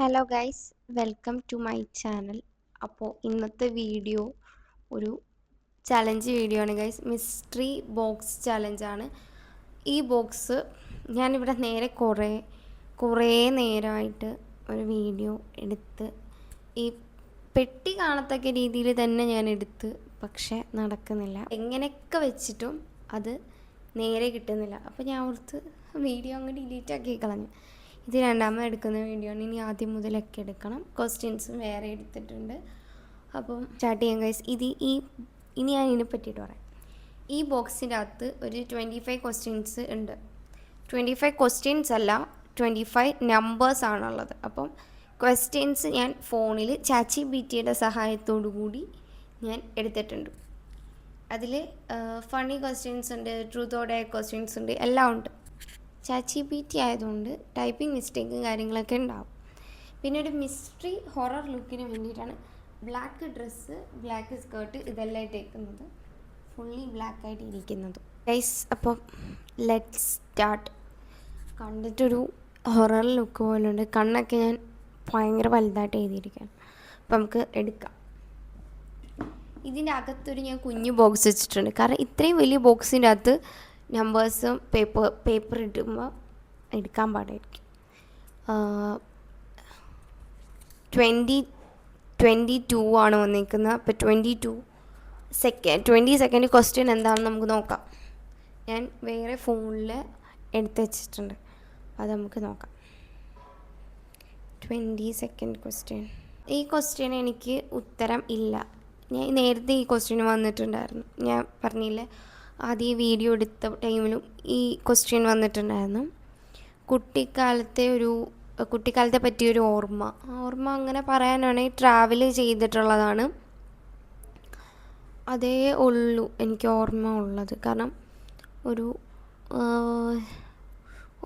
Hello guys, welcome to my channel. അപ്പോൾ ഇന്നത്തെ video ഒരു ചലഞ്ച് വീഡിയോ ആണ് ഗൈസ്. മിസ്റ്ററി ബോക്സ് ചലഞ്ചാണ്. ഈ ബോക്സ് ഞാനിവിടെ കുറേ നേരമായിട്ട് ഒരു വീഡിയോ എടുത്ത് ഈ പെട്ടി കാണത്തക്ക രീതിയിൽ തന്നെ ഞാൻ എടുത്ത്, പക്ഷെ നടക്കുന്നില്ല. എങ്ങനെയൊക്കെ വെച്ചിട്ടും അത് നേരെ കിട്ടുന്നില്ല. അപ്പോൾ ഞാൻ ഓർത്ത് വീഡിയോ അങ്ങ് ഡിലീറ്റ് ആക്കി കളഞ്ഞു. ഇത് രണ്ടാമത് എടുക്കുന്ന വീഡിയോ ആണ്. ഇനി ആദ്യം മുതലൊക്കെ എടുക്കണം. ക്വസ്റ്റ്യൻസും വേറെ എടുത്തിട്ടുണ്ട്. അപ്പം സ്റ്റാർട്ട് ചെയ്യാം ഗൈസ്. ഇനി ഞാൻ ഇതിനെ പറ്റിയിട്ട് പറയാം. ഈ ബോക്സിൻ്റെ അകത്ത് ഒരു 25 ക്വസ്റ്റ്യൻസ് ഉണ്ട്. 25 ക്വസ്റ്റ്യൻസ് അല്ല, 25 നമ്പേഴ്സ് ആണുള്ളത്. അപ്പം ക്വസ്റ്റ്യൻസ് ഞാൻ ഫോണിൽ ChatGPT സഹായത്തോടു കൂടി ഞാൻ എടുത്തിട്ടുണ്ട്. അതിൽ ഫണ്ണി ക്വസ്റ്റ്യൻസ് ഉണ്ട്, ട്രൂത്ത് ഓർ ഡെയർ ക്വസ്റ്റ്യൻസ് ഉണ്ട്, എല്ലാം ഉണ്ട്. ChatGPT ആയതുകൊണ്ട് ടൈപ്പിംഗ് മിസ്റ്റേക്കും കാര്യങ്ങളൊക്കെ ഉണ്ടാവും. പിന്നെ ഒരു മിസ്റ്ററി ഹൊറർ ലുക്കിന് വേണ്ടിയിട്ടാണ് ബ്ലാക്ക് ഡ്രസ്സ്, ബ്ലാക്ക് സ്കേർട്ട് ഇതെല്ലാം ഇട്ടേക്കുന്നത്, ഫുള്ളി ബ്ലാക്ക് ആയിട്ട് ഇരിക്കുന്നത് ഗൈസ്. അപ്പം ലെറ്റ്സ് സ്റ്റാർട്ട്. കണ്ടിട്ടൊരു ഹൊറർ ലുക്ക് പോലുണ്ട്. കണ്ണൊക്കെ ഞാൻ ഭയങ്കര വലുതായിട്ട് എഴുതിയിരിക്കുകയാണ്. അപ്പം നമുക്ക് എടുക്കാം. ഇതിൻ്റെ അകത്തൊരു ഞാൻ കുഞ്ഞു ബോക്സ് വെച്ചിട്ടുണ്ട്. കാരണം ഇത്രയും വലിയ ബോക്സിൻ്റെ അകത്ത് നമ്പേഴ്സും പേപ്പർ ഇടുമ്പോൾ എടുക്കാൻ പാടായിരിക്കും. 22 ആണ് വന്നിരിക്കുന്നത്. അപ്പോൾ 20 സെക്കൻഡ് ക്വസ്റ്റ്യൻ എന്താണെന്ന് നമുക്ക് നോക്കാം. ഞാൻ വേറെ ഫോണിൽ എടുത്ത് വെച്ചിട്ടുണ്ട്, അത് നമുക്ക് നോക്കാം. 20 സെക്കൻഡ് ക്വസ്റ്റ്യൻ. ഈ ക്വസ്റ്റ്യൻ എനിക്ക് ഉത്തരം ഇല്ല. ഞാൻ നേരത്തെ ഈ ക്വസ്റ്റ്യൻ വന്നിട്ടുണ്ടായിരുന്നു. ഞാൻ പറഞ്ഞില്ലേ, ആദ്യം വീഡിയോ എടുത്ത ടൈമിലും ഈ ക്വസ്റ്റ്യൻ വന്നിട്ടുണ്ടായിരുന്നു. കുട്ടിക്കാലത്തെ പറ്റിയൊരു ഓർമ്മ അങ്ങനെ പറയാനാണെങ്കിൽ ട്രാവൽ ചെയ്തിട്ടുള്ളതാണ്. അതേ ഉള്ളൂ എനിക്ക് ഓർമ്മ ഉള്ളത്. കാരണം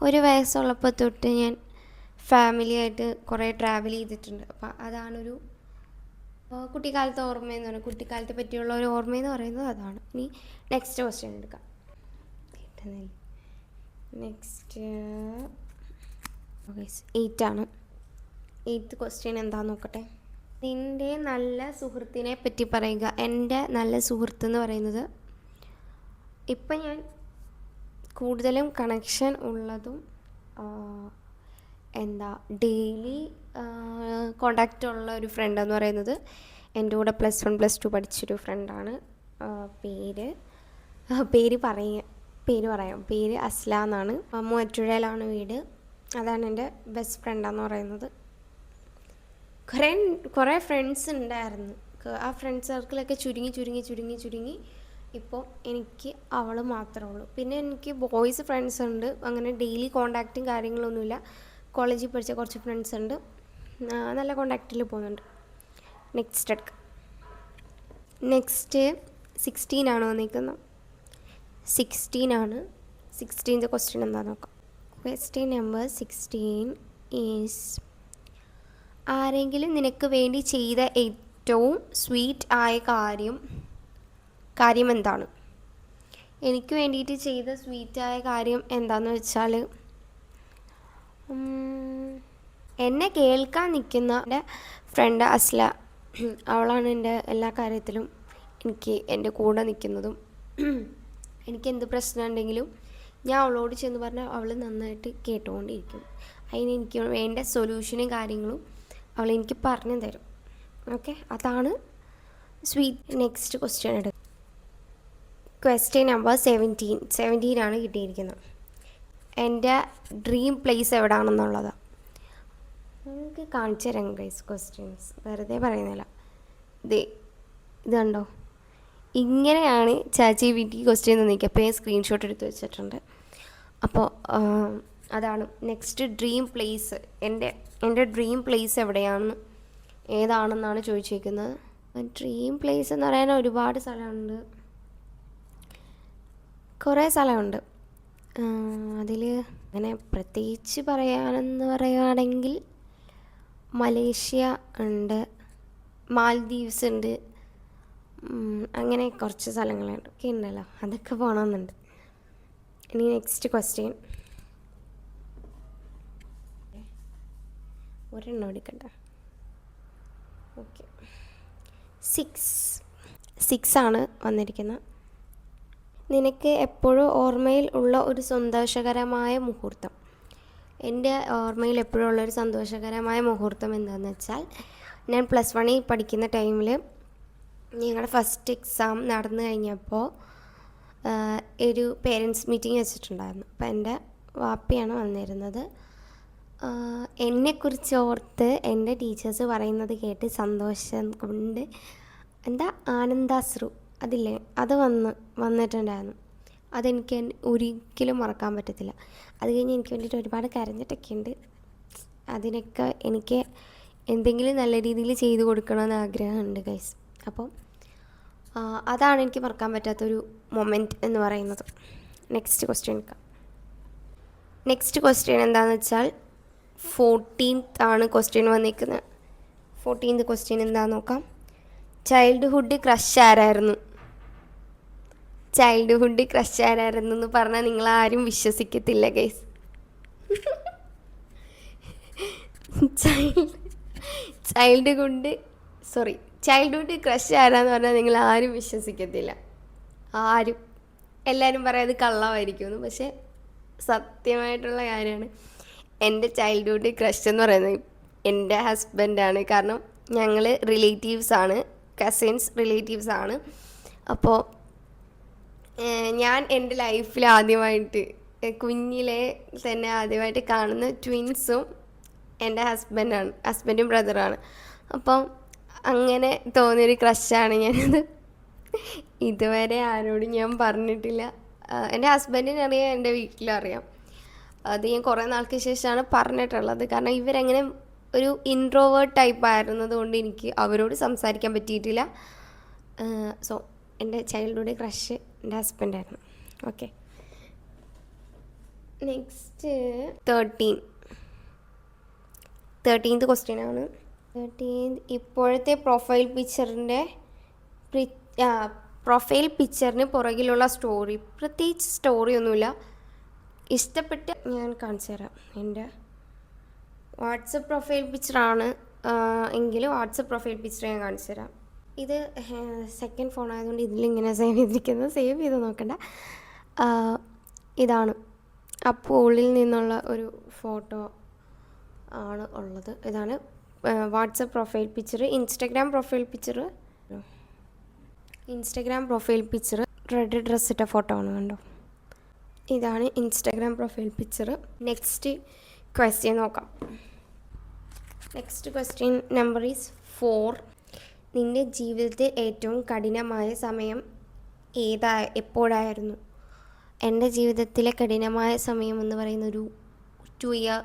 ഒരു വയസ്സുള്ളപ്പോൾ തൊട്ട് ഞാൻ ഫാമിലിയായിട്ട് കുറേ ട്രാവൽ ചെയ്തിട്ടുണ്ട്. അപ്പം അതാണൊരു കുട്ടിക്കാലത്തെ ഓർമ്മയെന്ന് പറയുന്നത്. കുട്ടിക്കാലത്തെ പറ്റിയുള്ള ഒരു ഓർമ്മയെന്ന് പറയുന്നത് അതാണ്. ഇനി നെക്സ്റ്റ് ക്വസ്റ്റ്യൻ എടുക്കാം. നെക്സ്റ്റ് 8 ആണ്. 8th ക്വസ്റ്റ്യൻ എന്താണെന്ന് നോക്കട്ടെ. നിൻ്റെ നല്ല സുഹൃത്തിനെ പറ്റി പറയുക. എൻ്റെ നല്ല സുഹൃത്ത് എന്ന് പറയുന്നത് ഇപ്പം ഞാൻ കൂടുതലും കണക്ഷൻ ഉള്ളതും ഡെയിലി കോണ്ടാക്റ്റ് ഉള്ള ഒരു ഫ്രണ്ട് എന്ന് പറയുന്നത് എൻ്റെ കൂടെ +1 +2 പഠിച്ചൊരു ഫ്രണ്ടാണ്. പേര് അസ്ല എന്നാണ്. മൂവാറ്റുപുഴയിലാണ് വീട്. അതാണ് എൻ്റെ ബെസ്റ്റ് ഫ്രണ്ടാന്ന് പറയുന്നത്. കുറേ ഫ്രണ്ട്സ് ഉണ്ടായിരുന്നു. ആ ഫ്രണ്ട് സർക്കിളൊക്കെ ചുരുങ്ങി ഇപ്പോൾ എനിക്ക് അവൾ മാത്രമേ ഉള്ളൂ. പിന്നെ എനിക്ക് ബോയ്സ് ഫ്രണ്ട്സ് ഉണ്ട്. അങ്ങനെ ഡെയിലി കോണ്ടാക്റ്റും കാര്യങ്ങളൊന്നുമില്ല. കോളേജിൽ പഠിച്ച കുറച്ച് ഫ്രണ്ട്സ് ഉണ്ട്, നല്ല കോണ്ടാക്റ്റിൽ പോകുന്നുണ്ട്. നെക്സ്റ്റ് എടുക്കാം. നെക്സ്റ്റ് 16 ആണ് വന്നിരിക്കുന്നത്. 16 ആണ്. 16th ക്വസ്റ്റ്യൻ എന്താ നോക്കാം. ക്വസ്റ്റ്യൻ നമ്പർ 16 ഈസ്: ആരെങ്കിലും നിനക്ക് വേണ്ടി ചെയ്ത ഏറ്റവും സ്വീറ്റ് ആയ കാര്യം എന്താണ്? എനിക്ക് വേണ്ടിയിട്ട് ചെയ്ത സ്വീറ്റായ കാര്യം എന്താണെന്ന് വെച്ചാൽ, എന്നെ കേൾക്കാൻ നിൽക്കുന്ന എൻ്റെ ഫ്രണ്ട് അസ്ല, അവളാണ് എൻ്റെ എല്ലാ കാര്യത്തിലും എൻ്റെ കൂടെ നിൽക്കുന്നതും. എനിക്കെന്ത് പ്രശ്നം ഉണ്ടെങ്കിലും ഞാൻ അവളോട് ചെന്ന് പറഞ്ഞാൽ അവൾ നന്നായിട്ട് കേട്ടുകൊണ്ടിരിക്കും. എനിക്ക് വേണ്ട സൊല്യൂഷനും കാര്യങ്ങളും അവൾ എനിക്ക് പറഞ്ഞു തരും. ഓക്കെ, അതാണ് സ്വീറ്റ്. നെക്സ്റ്റ് ക്വസ്റ്റ്യൻ എടുക്കും. ക്വസ്റ്റ്യൻ നമ്പർ 17 ആണ് കിട്ടിയിരിക്കുന്നത്. എൻ്റെ ഡ്രീം പ്ലേസ് എവിടെയാണെന്നുള്ളതാണ്. നിങ്ങൾക്ക് കാണിച്ചു തരാം ഗൈസ്. ക്വസ്റ്റ്യൻസ് വെറുതെ പറയുന്നില്ല. ഇതുണ്ടോ, ഇങ്ങനെയാണ് ChatGPT ക്വസ്റ്റ്യൻ തന്നിരിക്കുക. അപ്പോൾ ഞാൻ സ്ക്രീൻഷോട്ട് എടുത്ത് വെച്ചിട്ടുണ്ട്. അപ്പോൾ അതാണ് നെക്സ്റ്റ് ഡ്രീം പ്ലേസ്. എൻ്റെ ഡ്രീം പ്ലേസ് ഏതാണെന്നാണ് ചോദിച്ചിരിക്കുന്നത്. ഡ്രീം പ്ലേസ് എന്ന് പറയാൻ ഒരുപാട് സ്ഥലമുണ്ട്, കുറേ സ്ഥലമുണ്ട്. അതിൽ അങ്ങനെ പ്രത്യേകിച്ച് പറയുകയാണെങ്കിൽ മലേഷ്യ ഉണ്ട്, മാൽദീവ്സ് ഉണ്ട്, അങ്ങനെ കുറച്ച് സ്ഥലങ്ങളുണ്ട് ഒക്കെ ഉണ്ടല്ലോ. അതൊക്കെ പോകണമെന്നുണ്ട്. ഇനി നെക്സ്റ്റ് ക്വസ്റ്റ്യൻ. ഒരെണ്ണം എടുക്കണ്ട. ഓക്കെ, 6 ആണ് വന്നിരിക്കുന്നത്. നിനക്ക് എപ്പോഴും ഓർമ്മയിൽ ഉള്ള ഒരു സന്തോഷകരമായ മുഹൂർത്തം. എൻ്റെ ഓർമ്മയിൽ എപ്പോഴും ഉള്ളൊരു സന്തോഷകരമായ മുഹൂർത്തം എന്താണെന്ന് വെച്ചാൽ, ഞാൻ +1 പഠിക്കുന്ന ടൈമിൽ ഞങ്ങളുടെ ഫസ്റ്റ് എക്സാം നടന്നു കഴിഞ്ഞപ്പോൾ ഒരു പേരൻറ്റ്സ് മീറ്റിംഗ് വെച്ചിട്ടുണ്ടായിരുന്നു. അപ്പോൾ എൻ്റെ വാപ്പയാണ് വന്നിരുന്നത്. എന്നെക്കുറിച്ച് ഓർത്ത് എൻ്റെ ടീച്ചേഴ്സ് പറയുന്നത് കേട്ട് സന്തോഷം കൊണ്ട് ആനന്ദാശ്രു അതില്ലേ, അത് വന്നിട്ടുണ്ടായിരുന്നു. അതെനിക്ക് ഒരിക്കലും മറക്കാൻ പറ്റത്തില്ല. അത് കഴിഞ്ഞ് എനിക്ക് വേണ്ടിയിട്ട് ഒരുപാട് കരഞ്ഞിട്ടൊക്കെ ഉണ്ട്. അതിനൊക്കെ എനിക്ക് എന്തെങ്കിലും നല്ല രീതിയിൽ ചെയ്തു കൊടുക്കണമെന്ന് ആഗ്രഹമുണ്ട് ഗൈസ്. അപ്പം അതാണ് എനിക്ക് മറക്കാൻ പറ്റാത്തൊരു മൊമെൻറ്റ് എന്ന് പറയുന്നത്. നെക്സ്റ്റ് ക്വസ്റ്റ്യൻ എന്താണെന്ന് വെച്ചാൽ 14th ആണ് ക്വസ്റ്റ്യൻ വന്നിരിക്കുന്നത്. 14th ക്വസ്റ്റ്യൻ എന്താണെന്ന് നോക്കാം. ചൈൽഡ്ഹുഡ് ക്രഷ് ആരായിരുന്നു എന്ന് പറഞ്ഞാൽ നിങ്ങളാരും വിശ്വസിക്കത്തില്ല ഗൈസ്. ചൈൽഡ്ഹുഡ് ക്രഷ് ആരാന്ന് പറഞ്ഞാൽ നിങ്ങൾ ആരും വിശ്വസിക്കത്തില്ല. എല്ലാവരും പറയാത് കള്ളമായിരിക്കുമെന്ന്. പക്ഷേ സത്യമായിട്ടുള്ള കാര്യമാണ്. എൻ്റെ ചൈൽഡ്ഹുഡ് ക്രഷ് എന്ന് പറയുന്നത് എൻ്റെ ഹസ്ബൻഡാണ്. കാരണം ഞങ്ങൾ റിലേറ്റീവ്സാണ്, കസിൻസ് റിലേറ്റീവ്സാണ്. അപ്പോൾ ഞാൻ എൻ്റെ ലൈഫിൽ കുഞ്ഞിലെ തന്നെ ആദ്യമായിട്ട് കാണുന്ന ട്വിൻസും എൻ്റെ ഹസ്ബൻഡും ബ്രദറാണ്. അപ്പം അങ്ങനെ തോന്നിയൊരു ക്രഷാണ് ഞാനത്. ഇതുവരെ ആരോടും ഞാൻ പറഞ്ഞിട്ടില്ല. എൻ്റെ ഹസ്ബൻഡിനറിയാം, എൻ്റെ വീട്ടിലറിയാം. അത് ഞാൻ കുറേ നാൾക്ക് ശേഷമാണ് പറഞ്ഞിട്ടുള്ളത്. കാരണം ഇവരങ്ങനെ ഒരു ഇൻട്രോവേർട്ട് ടൈപ്പ് ആയിരുന്നത് കൊണ്ട് എനിക്ക് അവരോട് സംസാരിക്കാൻ പറ്റിയിട്ടില്ല. സോ എൻ്റെ ചൈൽഡ്ഹുഡ് ക്രഷ് എൻ്റെ ഹസ്ബൻഡായിരുന്നു. ഓക്കെ, നെക്സ്റ്റ് 13th ക്വസ്റ്റ്യനാണ്. ഇപ്പോഴത്തെ പ്രൊഫൈൽ പിക്ചറിന് പുറകിലുള്ള സ്റ്റോറി. പ്രത്യേകിച്ച് സ്റ്റോറിയൊന്നുമില്ല, ഇഷ്ടപ്പെട്ട് ഞാൻ കാണിച്ചു തരാം. എൻ്റെ വാട്സപ്പ് പ്രൊഫൈൽ പിക്ചറാണ് എങ്കിലും വാട്സപ്പ് പ്രൊഫൈൽ പിക്ചർ ഞാൻ കാണിച്ചു തരാം. ഇത് സെക്കൻഡ് ഫോൺ ആയതുകൊണ്ട് ഇതിലിങ്ങനെ സേവ് ചെയ്ത് നോക്കണ്ട. ഇതാണ് അപ്പോൾ ഉള്ളിൽ നിന്നുള്ള ഒരു ഫോട്ടോ ആണ് ഉള്ളത്. ഇതാണ് WhatsApp profile picture. Instagram profile picture red dress ഇട്ട ഫോട്ടോ ആണ്, കണ്ടോ? ഇതാണ് Instagram profile picture. Next question നോക്കാം. Next question number is 4. നിൻ്റെ ജീവിതത്തിൽ ഏറ്റവും കഠിനമായ സമയം എപ്പോഴായിരുന്നു? എൻ്റെ ജീവിതത്തിലെ കഠിനമായ സമയം എന്ന് പറയുന്ന ഒരു 2 year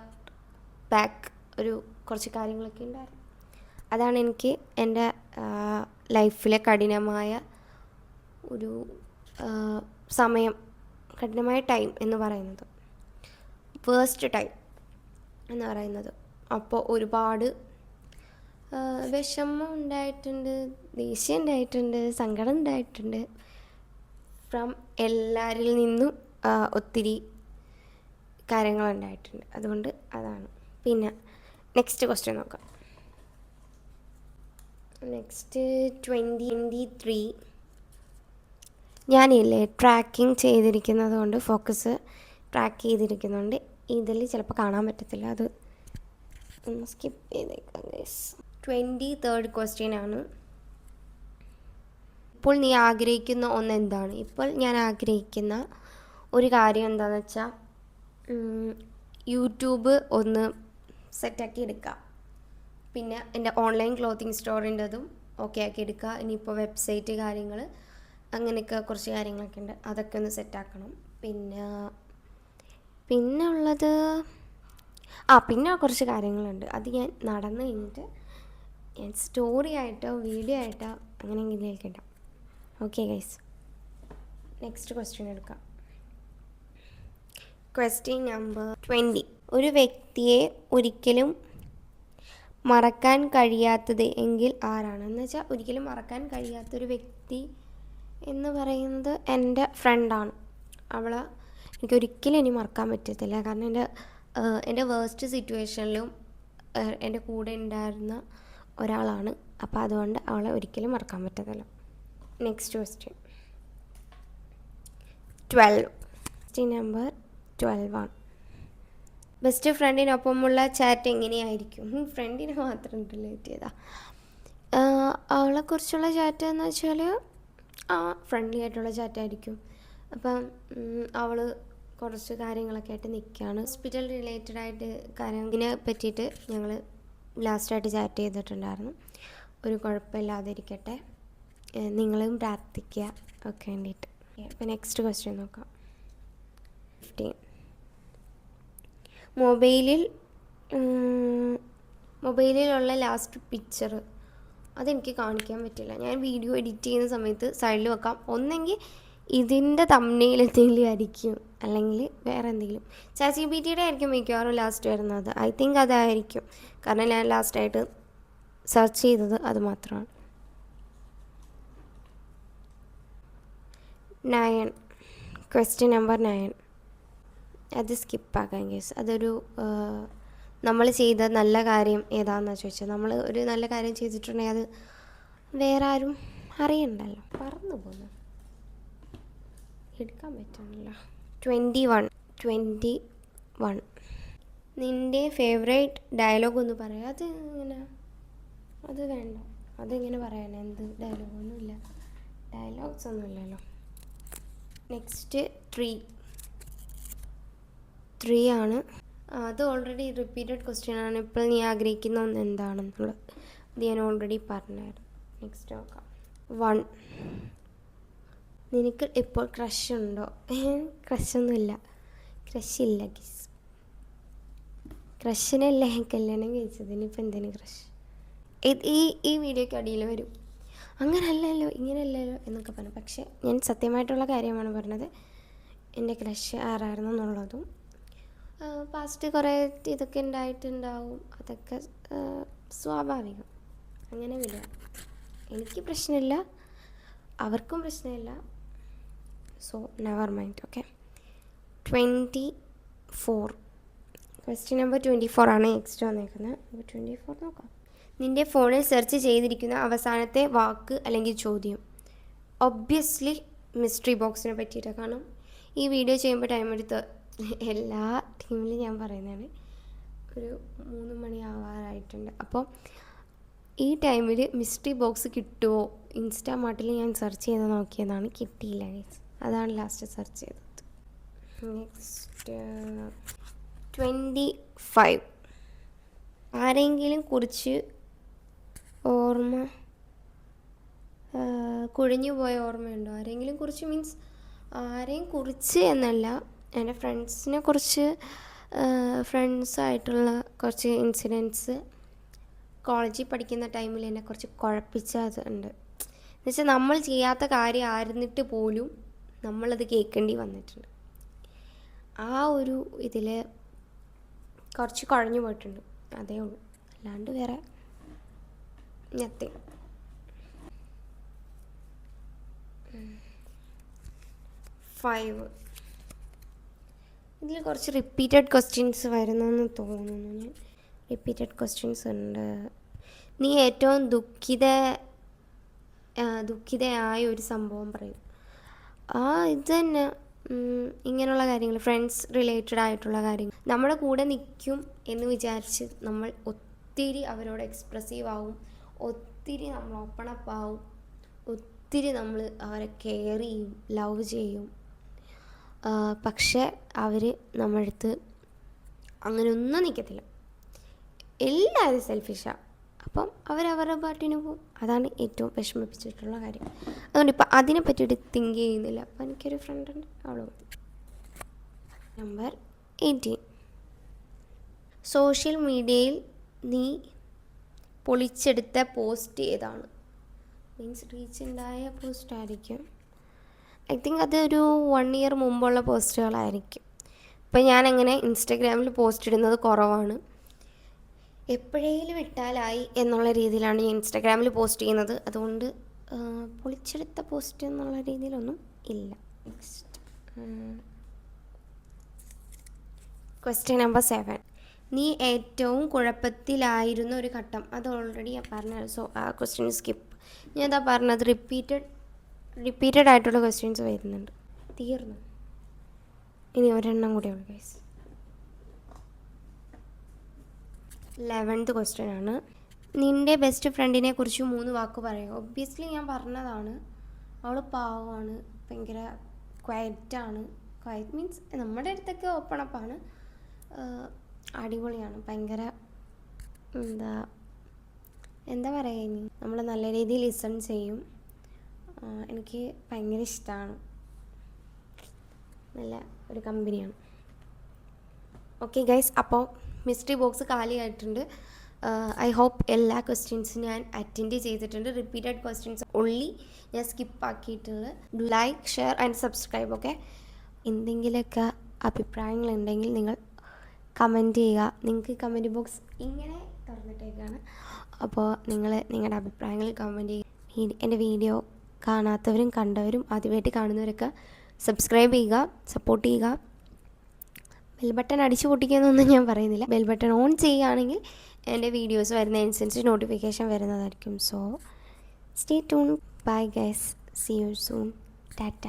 ബാക്ക് കുറച്ച് കാര്യങ്ങളൊക്കെ ഉണ്ടായിരുന്നു. അതാണ് എനിക്ക് എൻ്റെ ലൈഫിലെ കഠിനമായ ഒരു കഠിനമായ ടൈം എന്ന് പറയുന്നത്, വേസ്റ്റ് ടൈം എന്ന് പറയുന്നത്. അപ്പോൾ ഒരുപാട് വിഷമം ഉണ്ടായിട്ടുണ്ട്, ദേഷ്യം ഉണ്ടായിട്ടുണ്ട്, സങ്കടം ഉണ്ടായിട്ടുണ്ട്. ഫ്രം എല്ലാവരിൽ നിന്നും ഒത്തിരി കാര്യങ്ങളുണ്ടായിട്ടുണ്ട്. അതുകൊണ്ട് അതാണ്. പിന്നെ നെക്സ്റ്റ് ക്വസ്റ്റ്യൻ നോക്കാം. നെക്സ്റ്റ് 23. ഞാനില്ലേ ട്രാക്കിങ് ചെയ്തിരിക്കുന്നത് കൊണ്ട് ട്രാക്ക് ചെയ്തിരിക്കുന്നുണ്ട്. ഇതിൽ ചിലപ്പോൾ കാണാൻ പറ്റത്തില്ല, അത് ഒന്ന് സ്കിപ്പ് ചെയ്തേക്കാം ഗൈസ്. 23rd ക്വസ്റ്റ്യൻ ആണ്. ഇപ്പോൾ നീ ആഗ്രഹിക്കുന്ന ഒന്ന് എന്താണ്? ഇപ്പോൾ ഞാൻ ആഗ്രഹിക്കുന്ന ഒരു കാര്യം എന്താണെന്ന് വെച്ചാൽ യൂട്യൂബ് ഒന്ന് സെറ്റാക്കി എടുക്കുക. പിന്നെ എൻ്റെ ഓൺലൈൻ ക്ലോത്തിങ് സ്റ്റോറിൻ്റെതും ഓക്കെ ആക്കി എടുക്കുക. ഇനിയിപ്പോൾ വെബ്സൈറ്റ് കാര്യങ്ങൾ അങ്ങനെയൊക്കെ കുറച്ച് കാര്യങ്ങളൊക്കെ ഉണ്ട്, അതൊക്കെ ഒന്ന് സെറ്റാക്കണം. പിന്നെ ഉള്ളത് പിന്നെ കുറച്ച് കാര്യങ്ങളുണ്ട്. അത് ഞാൻ നടന്നു കഴിഞ്ഞിട്ട് ഞാൻ സ്റ്റോറി ആയിട്ടോ വീഡിയോ ആയിട്ടോ അങ്ങനെയെങ്കിലും കേൾക്കണ്ട. ഓക്കെ ഗൈസ്, നെക്സ്റ്റ് ക്വസ്റ്റ്യൻ എടുക്കാം. Question number 20. ഒരു വ്യക്തിയെ ഒരിക്കലും മറക്കാൻ കഴിയാത്തത് എങ്കിൽ ആരാണ്? എന്ന് വെച്ചാൽ ഒരിക്കലും മറക്കാൻ കഴിയാത്തൊരു വ്യക്തി എന്ന് പറയുന്നത് എൻ്റെ ഫ്രണ്ടാണ്. അവളെ എനിക്കൊരിക്കലും ഇനി മറക്കാൻ പറ്റത്തില്ല. കാരണം എൻ്റെ വേർസ്റ്റ് സിറ്റുവേഷനിലും എൻ്റെ കൂടെ ഉണ്ടായിരുന്ന ഒരാളാണ്. അപ്പോൾ അതുകൊണ്ട് അവളെ ഒരിക്കലും മറക്കാൻ പറ്റത്തില്ല. Next question 12. ക്വസ്റ്റ്യൻ നമ്പർ 12 ആണ്. ബെസ്റ്റ് ഫ്രണ്ടിനൊപ്പമുള്ള ചാറ്റ് എങ്ങനെയായിരിക്കും? ഫ്രണ്ടിനെ മാത്രം റിലേറ്റ് ചെയ്താൽ അവളെക്കുറിച്ചുള്ള ചാറ്റ് എന്ന് വെച്ചാൽ ഫ്രണ്ട്ലി ആയിട്ടുള്ള ചാറ്റായിരിക്കും. അപ്പം അവൾ കുറച്ച് കാര്യങ്ങളൊക്കെ ആയിട്ട് നിൽക്കുകയാണ്. ഹോസ്പിറ്റൽ റിലേറ്റഡ് ആയിട്ട് കാര്യത്തിനെ പറ്റിയിട്ട് ഞങ്ങൾ ലാസ്റ്റായിട്ട് ചാറ്റ് ചെയ്തിട്ടുണ്ടായിരുന്നു. ഒരു കുഴപ്പമില്ലാതിരിക്കട്ടെ, നിങ്ങളും പ്രാർത്ഥിക്കുക ഒക്കെ വേണ്ടിയിട്ട്. അപ്പോൾ നെക്സ്റ്റ് ക്വസ്റ്റ്യൻ നോക്കാം. 15. മൊബൈലിലുള്ള ലാസ്റ്റ് പിക്ചർ അതെനിക്ക് കാണിക്കാൻ പറ്റില്ല. ഞാൻ വീഡിയോ എഡിറ്റ് ചെയ്യുന്ന സമയത്ത് സൈഡിൽ വെക്കാം. ഒന്നെങ്കിൽ ഇതിൻ്റെ തംബ്നെയിൽ എന്തെങ്കിലും ആയിരിക്കും, അല്ലെങ്കിൽ വേറെ എന്തെങ്കിലും. ChatGPT ആയിരിക്കും മിക്കവാറും ലാസ്റ്റ് വരുന്നത്. ഐ തിങ്ക് അതായിരിക്കും, കാരണം ഞാൻ ലാസ്റ്റായിട്ട് സെർച്ച് ചെയ്തത് അത് മാത്രമാണ്. 9. Question number 9. അത് സ്കിപ്പാക്കാം കേസ്. അതൊരു നമ്മൾ ചെയ്ത നല്ല കാര്യം ഏതാണെന്നാണ് ചോദിച്ചത്. നമ്മൾ ഒരു നല്ല കാര്യം ചെയ്തിട്ടുണ്ടെങ്കിൽ അത് വേറെ ആരും അറിയണ്ടല്ലോ. പറന്നു പോകുന്നു, എടുക്കാൻ പറ്റണല്ലോ. 21. നിൻ്റെ ഫേവറേറ്റ് ഡയലോഗ് ഒന്ന് പറയാം. അത് ഇങ്ങനെ, അത് വേണ്ട, അതെങ്ങനെ പറയാനാ? എന്ത് ഡയലോഗൊന്നുമില്ല, ഡയലോഗ്സ് ഒന്നുമില്ലല്ലോ. നെക്സ്റ്റ് 3 ആണ്. അത് ഓൾറെഡി റിപ്പീറ്റഡ് ക്വസ്റ്റ്യൻ ആണ്. ഇപ്പോൾ നീ ആഗ്രഹിക്കുന്ന ഒന്ന് എന്താണെന്നുള്ളത് അത് ഞാൻ ഓൾറെഡി പറഞ്ഞായിരുന്നു. നെക്സ്റ്റ് നോക്കാം. 1. നിനക്ക് ഇപ്പോൾ ക്രഷ് ഉണ്ടോ? ക്രഷൊന്നുമില്ല, ക്രഷില്ല ഗീസ്. ക്രഷിനല്ലേ കല്യാണം കഴിച്ചത്, ഇനിയിപ്പോൾ എന്തിനു ക്രഷ്? ഈ വീഡിയോയ്ക്ക് അടിയിൽ വരും അങ്ങനല്ലല്ലോ ഇങ്ങനെയല്ലല്ലോ എന്നൊക്കെ പറഞ്ഞു. പക്ഷേ ഞാൻ സത്യമായിട്ടുള്ള കാര്യമാണ് പറഞ്ഞത്. എൻ്റെ ക്രഷ് ആരായിരുന്നു എന്നുള്ളതും പാസ്റ്റ് കുറേ ഇതൊക്കെ ഉണ്ടായിട്ടുണ്ടാവും, അതൊക്കെ സ്വാഭാവികം. അങ്ങനെ വിടുക. എനിക്ക് പ്രശ്നമില്ല, അവർക്കും പ്രശ്നമില്ല. So never mind. Okay. 24. Question number 24 ആണ് നെക്സ്റ്റ് വന്നേക്കുന്നത്. അപ്പോൾ 24 നോക്കാം. നിൻ്റെ ഫോണിൽ സെർച്ച് ചെയ്തിരിക്കുന്ന അവസാനത്തെ വാക്ക് അല്ലെങ്കിൽ ചോദ്യം. ഒബ്വിയസ്ലി മിസ്റ്ററി ബോക്സിനെ പറ്റിയിട്ട്. കാരണം ഈ വീഡിയോ ചെയ്യുമ്പോൾ ടൈം എടുത്ത് എല്ലാ ടീമിലും ഞാൻ പറയുന്നതാണ്, ഒരു 3 മണി ആവാറായിട്ടുണ്ട്. അപ്പോൾ ഈ ടൈമിൽ മിസ്റ്ററി ബോക്സ് കിട്ടുമോ? ഇൻസ്റ്റാമാർട്ടിൽ ഞാൻ സെർച്ച് ചെയ്ത് നോക്കിയതാണ്, കിട്ടിയില്ല ഗൈസ്. അതാണ് ലാസ്റ്റ് സെർച്ച് ചെയ്തത്. നെക്സ്റ്റ് 25. ആരെങ്കിലും കുറിച്ച് കുഴിഞ്ഞു പോയ ഓർമ്മയുണ്ടോ? ആരെങ്കിലും കുറിച്ച് മീൻസ് ആരെയും കുറിച്ച് എന്നല്ല, എൻ്റെ ഫ്രണ്ട്സിനെ കുറിച്ച്, ഫ്രണ്ട്സായിട്ടുള്ള കുറച്ച് ഇൻസിഡൻറ്റ്സ് കോളേജിൽ പഠിക്കുന്ന ടൈമിൽ എന്നെ കുറച്ച് കുഴപ്പിച്ചത് ഉണ്ട്. എന്നുവെച്ചാൽ നമ്മൾ ചെയ്യാത്ത കാര്യം ആയിരുന്നിട്ട് പോലും നമ്മളത് കേൾക്കേണ്ടി വന്നിട്ടുണ്ട്. ആ ഒരു ഇതിൽ കുറച്ച് കുഴഞ്ഞു പോയിട്ടുണ്ട്, അതേ ഉള്ളൂ, അല്ലാണ്ട് വേറെ നത്തിങ്. 5. ഇതിൽ കുറച്ച് റിപ്പീറ്റഡ് ക്വസ്റ്റ്യൻസ് വരുന്നെന്ന് തോന്നുന്നു. ഞാൻ റിപ്പീറ്റഡ് ക്വസ്റ്റ്യൻസ് ഉണ്ട്. നീ ഏറ്റവും ദുഃഖിതയായ ഒരു സംഭവം പറയും. ഇത് തന്നെ, ഇങ്ങനെയുള്ള കാര്യങ്ങൾ, ഫ്രണ്ട്സ് റിലേറ്റഡ് ആയിട്ടുള്ള കാര്യങ്ങൾ. നമ്മുടെ കൂടെ നിൽക്കും എന്ന് വിചാരിച്ച് നമ്മൾ ഒത്തിരി അവരോട് എക്സ്പ്രസീവ് ആവും, ഒത്തിരി നമ്മൾ ഓപ്പൺ അപ്പ് ആവും, ഒത്തിരി നമ്മൾ അവരെ കെയർ ചെയ്യും, ലവ് ചെയ്യും. പക്ഷേ അവർ നമ്മുടെ അടുത്ത് അങ്ങനെയൊന്നും നിൽക്കത്തില്ല. എല്ലാവരും സെൽഫിഷാണ്. അപ്പം അവരവരുടെ പാട്ടിന് പോകും. അതാണ് ഏറ്റവും വിഷമിപ്പിച്ചിട്ടുള്ള കാര്യം. അതുകൊണ്ട് ഇപ്പം അതിനെ പറ്റിയിട്ട് തിങ്ക് ചെയ്യുന്നില്ല. അപ്പം എനിക്കൊരു ഫ്രണ്ട് ഉണ്ട്, അവൾ മതി. നമ്പർ 18. സോഷ്യൽ മീഡിയയിൽ നീ പൊളിച്ചെടുത്ത പോസ്റ്റ് ഏതാണ്? മീൻസ് റീച്ച് ഉണ്ടായ പോസ്റ്റ് ആയിരിക്കും. ഐ തിങ്ക് അതൊരു 1 ഇയർ മുമ്പുള്ള പോസ്റ്റുകളായിരിക്കും. ഇപ്പം ഞാനങ്ങനെ ഇൻസ്റ്റഗ്രാമിൽ പോസ്റ്റ് ഇടുന്നത് കുറവാണ്. എപ്പോഴേലും ഇട്ടാലായി എന്നുള്ള രീതിയിലാണ് ഞാൻ ഇൻസ്റ്റഗ്രാമിൽ പോസ്റ്റ് ചെയ്യുന്നത്. അതുകൊണ്ട് പൊളിച്ചെടുത്ത പോസ്റ്റ് എന്നുള്ള രീതിയിലൊന്നും ഇല്ല. Next question number 7. നീ ഏറ്റവും കുഴപ്പത്തിലായിരുന്ന ഒരു ഘട്ടം. അത് ഓൾറെഡി ഞാൻ പറഞ്ഞു. സോ ആ ക്വസ്റ്റ്യൻ സ്കിപ്പ്. ഞാൻ എന്താ പറഞ്ഞത്, റിപ്പീറ്റഡ് ആയിട്ടുള്ള ക്വസ്റ്റ്യൻസ് വരുന്നുണ്ട്. തീർന്നു. ഇനി ഒരെണ്ണം കൂടെ ഉള്ളു ഗൈസ്. 11th ക്വസ്റ്റ്യൻ ആണ്. നിൻ്റെ ബെസ്റ്റ് ഫ്രണ്ടിനെ കുറിച്ച് 3 വാക്ക് പറയുക. ഒബ്വിയസ്ലി ഞാൻ പറഞ്ഞതാണ്. അവൾ പാവമാണ്, ഭയങ്കര ക്വയറ്റാണ്. ക്വയറ്റ് മീൻസ് നമ്മുടെ അടുത്തൊക്കെ ഓപ്പൺ അപ്പാണ്. അടിപൊളിയാണ്, ഭയങ്കര എന്താ പറയുക, ഇനി നമ്മൾ നല്ല രീതിയിൽ ലിസൺ ചെയ്യും. എനിക്ക് ഭയങ്കര ഇഷ്ടമാണ്. നല്ല ഒരു കമ്പനിയാണ്. ഓക്കെ ഗൈസ്, അപ്പോൾ മിസ്റ്ററി ബോക്സ് കാലിയായിട്ടുണ്ട്. ഐ ഹോപ്പ് എല്ലാ ക്വസ്റ്റ്യൻസും ഞാൻ അറ്റൻഡ് ചെയ്തിട്ടുണ്ട്. റിപ്പീറ്റഡ് ക്വസ്റ്റ്യൻസ് ഓൺലി ഞാൻ സ്കിപ്പ് ആക്കിയിട്ടുള്ളത്. Like, share and subscribe. Okay, എന്തെങ്കിലുമൊക്കെ അഭിപ്രായങ്ങളുണ്ടെങ്കിൽ നിങ്ങൾ കമൻറ്റ് ചെയ്യുക. നിങ്ങൾക്ക് കമൻറ്റ് ബോക്സ് ഇങ്ങനെ തുറന്നിട്ടേക്കാണ്. അപ്പോൾ നിങ്ങൾ നിങ്ങളുടെ അഭിപ്രായങ്ങൾ കമൻറ്റ് ചെയ്യുക. എൻ്റെ വീഡിയോ കാണാത്തവരും കണ്ടവരും ആദ്യമായിട്ട് കാണുന്നവരൊക്കെ സബ്സ്ക്രൈബ് ചെയ്യുക, സപ്പോർട്ട് ചെയ്യുക. ബെൽ ബട്ടൺ അടിച്ചു പൊട്ടിക്കുന്നൊന്നും ഞാൻ പറയുന്നില്ല. ബെൽ ബട്ടൺ ഓൺ ചെയ്യുകയാണെങ്കിൽ എൻ്റെ വീഡിയോസ് വരുന്നതനുസരിച്ച് നോട്ടിഫിക്കേഷൻ വരുന്നതായിരിക്കും. So stay tune. Bye guys, see you soon. Tata.